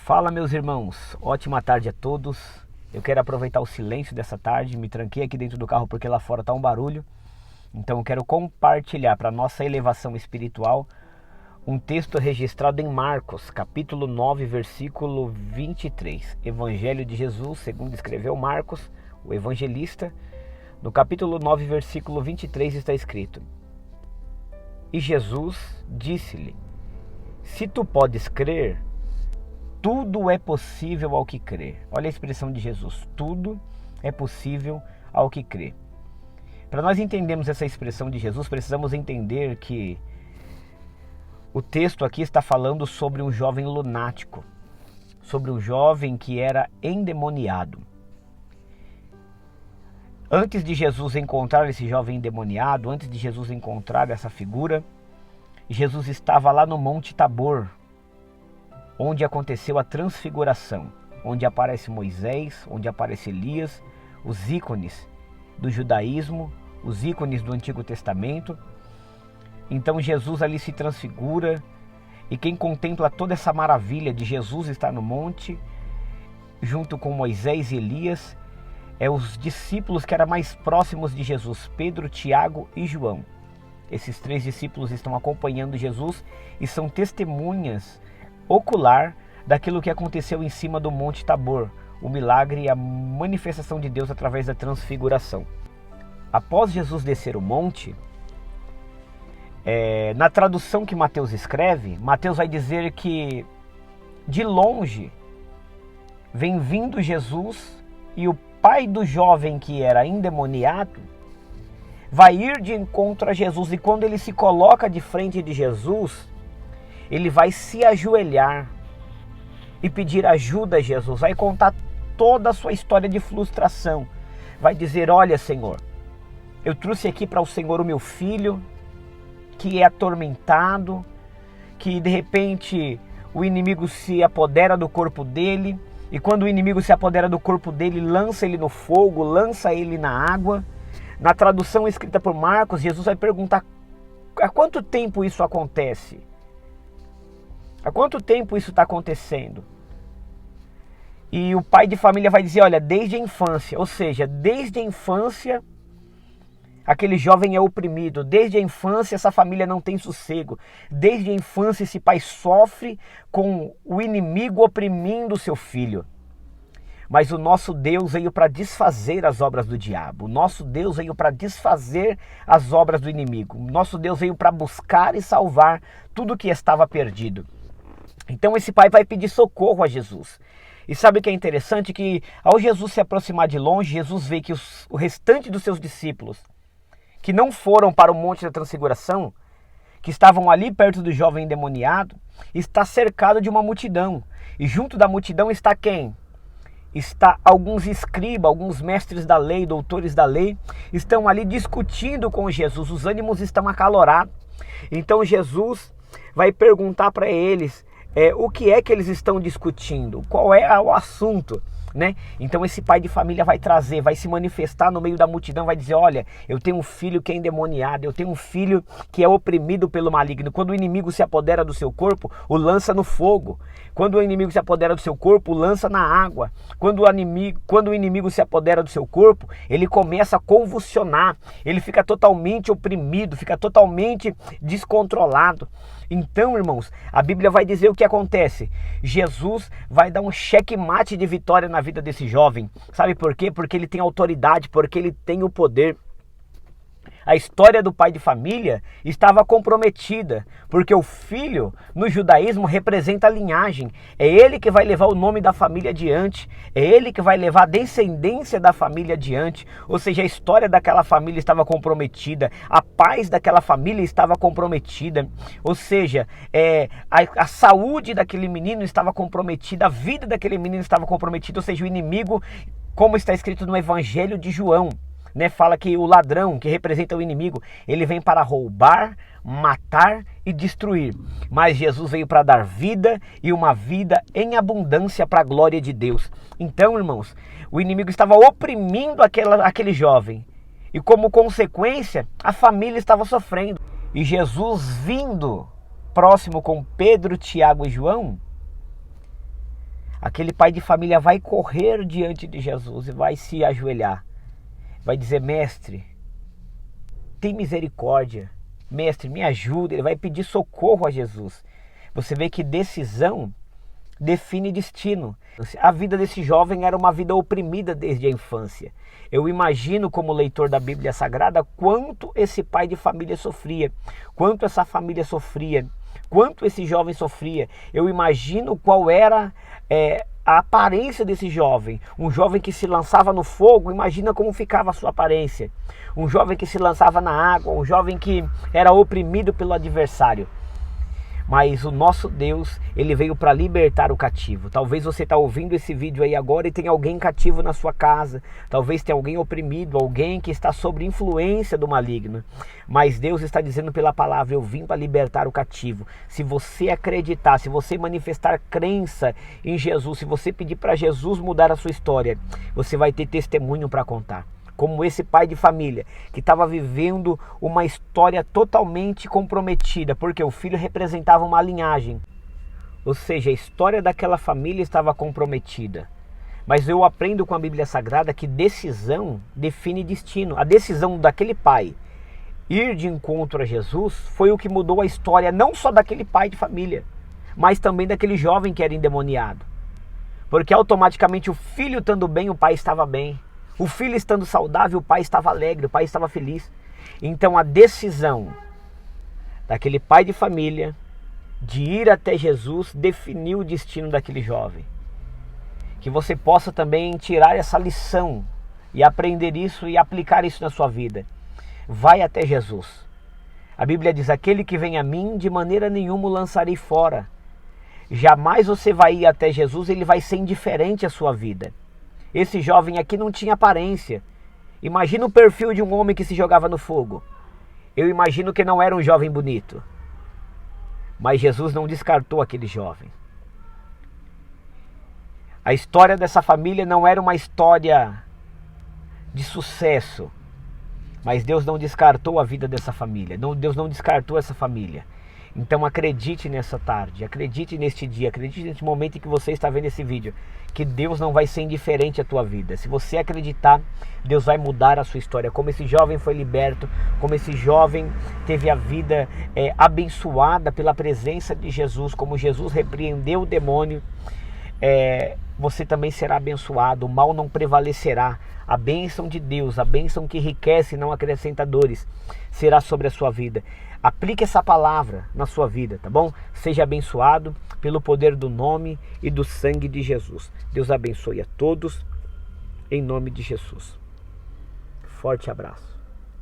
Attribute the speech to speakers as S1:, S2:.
S1: Fala, meus irmãos, ótima tarde a todos. Eu quero aproveitar o silêncio dessa tarde, me tranquei aqui dentro do carro porque lá fora está um barulho. Então eu quero compartilhar para nossa elevação espiritual um texto registrado em Marcos, capítulo 9, versículo 23. Evangelho de Jesus, segundo escreveu Marcos, o evangelista. No capítulo 9, versículo 23 está escrito: E Jesus disse-lhe: Se tu podes crer, tudo é possível ao que crê. Olha a expressão de Jesus: tudo é possível ao que crê. Para nós entendermos essa expressão de Jesus, precisamos entender que o texto aqui está falando sobre um jovem lunático, sobre um jovem que era endemoniado. Antes de Jesus encontrar esse jovem endemoniado, antes de Jesus encontrar essa figura, Jesus estava lá no Monte Tabor, onde aconteceu a transfiguração, onde aparece Moisés, onde aparece Elias, os ícones do judaísmo, os ícones do Antigo Testamento. Então Jesus ali se transfigura, e quem contempla toda essa maravilha de Jesus estar no monte, junto com Moisés e Elias, é os discípulos que eram mais próximos de Jesus, Pedro, Tiago e João. Esses três discípulos estão acompanhando Jesus e são testemunhas ocular daquilo que aconteceu em cima do Monte Tabor, o milagre e a manifestação de Deus através da transfiguração. Após Jesus descer o monte, na tradução que Mateus escreve, Mateus vai dizer que de longe vem vindo Jesus, e o pai do jovem que era endemoniado vai ir de encontro a Jesus, e quando ele se coloca de frente de Jesus, ele vai se ajoelhar e pedir ajuda a Jesus, vai contar toda a sua história de frustração, vai dizer: olha, Senhor, eu trouxe aqui para o Senhor o meu filho, que é atormentado, que de repente o inimigo se apodera do corpo dele, e quando o inimigo se apodera do corpo dele, lança ele no fogo, lança ele na água. Na tradução escrita por Marcos, Jesus vai perguntar: há quanto tempo isso acontece? Há quanto tempo isso está acontecendo? E o pai de família vai dizer: olha, desde a infância. Ou seja, desde a infância aquele jovem é oprimido, desde a infância essa família não tem sossego, desde a infância esse pai sofre com o inimigo oprimindo o seu filho. Mas o nosso Deus veio para desfazer as obras do diabo, o nosso Deus veio para desfazer as obras do inimigo, o nosso Deus veio para buscar e salvar tudo que estava perdido. Então esse pai vai pedir socorro a Jesus. E sabe o que é interessante? Que ao Jesus se aproximar de longe, Jesus vê que o restante dos seus discípulos, que não foram para o Monte da Transfiguração, que estavam ali perto do jovem endemoniado, está cercado de uma multidão. E junto da multidão está quem? Está alguns escribas, alguns mestres da lei, doutores da lei, estão ali discutindo com Jesus, os ânimos estão acalorados. Então Jesus vai perguntar para eles o que é que eles estão discutindo, qual é o assunto, né? Então esse pai de família vai trazer, vai se manifestar no meio da multidão, vai dizer: olha, eu tenho um filho que é endemoniado, eu tenho um filho que é oprimido pelo maligno. Quando o inimigo se apodera do seu corpo, o lança no fogo. Quando o inimigo se apodera do seu corpo, o lança na água. Quando o inimigo se apodera do seu corpo, ele começa a convulsionar, ele fica totalmente oprimido, fica totalmente descontrolado. Então, irmãos, a Bíblia vai dizer o que acontece. Jesus vai dar um checkmate de vitória na vida desse jovem. Sabe por quê? Porque ele tem autoridade, porque ele tem o poder. A história do pai de família estava comprometida, porque o filho no judaísmo representa a linhagem. É ele que vai levar o nome da família adiante, é ele que vai levar a descendência da família adiante. Ou seja, a história daquela família estava comprometida, a paz daquela família estava comprometida. Ou seja, a saúde daquele menino estava comprometida, a vida daquele menino estava comprometida. Ou seja, o inimigo, como está escrito no Evangelho de João, fala que o ladrão, que representa o inimigo, ele vem para roubar, matar e destruir. Mas Jesus veio para dar vida, e uma vida em abundância para a glória de Deus. Então, irmãos, o inimigo estava oprimindo aquele jovem. E como consequência, a família estava sofrendo. E Jesus, vindo próximo com Pedro, Tiago e João, aquele pai de família vai correr diante de Jesus e vai se ajoelhar. Vai dizer: mestre, tem misericórdia. Mestre, me ajuda. Ele vai pedir socorro a Jesus. Você vê que decisão define destino. A vida desse jovem era uma vida oprimida desde a infância. Eu imagino, como leitor da Bíblia Sagrada, quanto esse pai de família sofria, quanto essa família sofria, quanto esse jovem sofria. Eu imagino qual era a aparência desse jovem. Um jovem que se lançava no fogo, imagina como ficava a sua aparência. Um jovem que se lançava na água, um jovem que era oprimido pelo adversário. Mas o nosso Deus, ele veio para libertar o cativo. Talvez você está ouvindo esse vídeo aí agora e tem alguém cativo na sua casa. Talvez tenha alguém oprimido, alguém que está sob influência do maligno. Mas Deus está dizendo pela palavra: eu vim para libertar o cativo. Se você acreditar, se você manifestar crença em Jesus, se você pedir para Jesus mudar a sua história, você vai ter testemunho para contar. Como esse pai de família que estava vivendo uma história totalmente comprometida, porque o filho representava uma linhagem. Ou seja, a história daquela família estava comprometida. Mas eu aprendo com a Bíblia Sagrada que decisão define destino. A decisão daquele pai ir de encontro a Jesus foi o que mudou a história não só daquele pai de família, mas também daquele jovem que era endemoniado. Porque automaticamente o filho estando bem, o pai estava bem. O filho estando saudável, o pai estava alegre, o pai estava feliz. Então a decisão daquele pai de família de ir até Jesus definiu o destino daquele jovem. Que você possa também tirar essa lição e aprender isso e aplicar isso na sua vida. Vai até Jesus. A Bíblia diz: aquele que vem a mim, de maneira nenhuma o lançarei fora. Jamais você vai ir até Jesus, ele vai ser indiferente à sua vida. Esse jovem aqui não tinha aparência. Imagina o perfil de um homem que se jogava no fogo. Eu imagino que não era um jovem bonito. Mas Jesus não descartou aquele jovem. A história dessa família não era uma história de sucesso. Mas Deus não descartou a vida dessa família. Deus não descartou essa família. Então acredite nessa tarde, acredite neste dia, acredite neste momento em que você está vendo esse vídeo, que Deus não vai ser indiferente à tua vida. Se você acreditar, Deus vai mudar a sua história. Como esse jovem foi liberto, como esse jovem teve a vida abençoada pela presença de Jesus, como Jesus repreendeu o demônio, você também será abençoado, o mal não prevalecerá. A bênção de Deus, a bênção que enriquece e não acrescenta dores, será sobre a sua vida. Aplique essa palavra na sua vida, tá bom? Seja abençoado pelo poder do nome e do sangue de Jesus. Deus abençoe a todos, em nome de Jesus. Forte abraço.